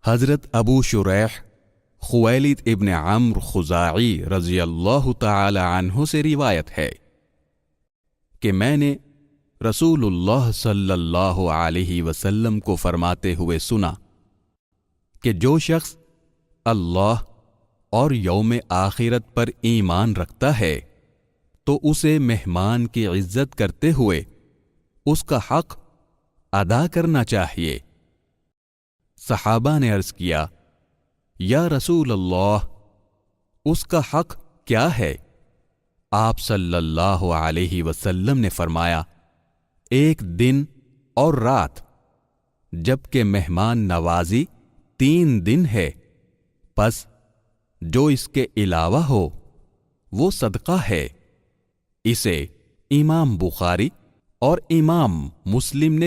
حضرت ابو شریح خویلد ابن عمرو خزاعی رضی اللہ تعالی عنہ سے روایت ہے کہ میں نے رسول اللہ صلی اللہ علیہ وسلم کو فرماتے ہوئے سنا کہ جو شخص اللہ اور یوم آخرت پر ایمان رکھتا ہے تو اسے مہمان کی عزت کرتے ہوئے اس کا حق ادا کرنا چاہیے۔ صحابہ نے عرض کیا، یا رسول اللہ، اس کا حق کیا ہے؟ آپ صلی اللہ علیہ وسلم نے فرمایا، ایک دن اور رات، جبکہ مہمان نوازی 3 دن ہے، پس جو اس کے علاوہ ہو وہ صدقہ ہے۔ اسے امام بخاری اور امام مسلم نے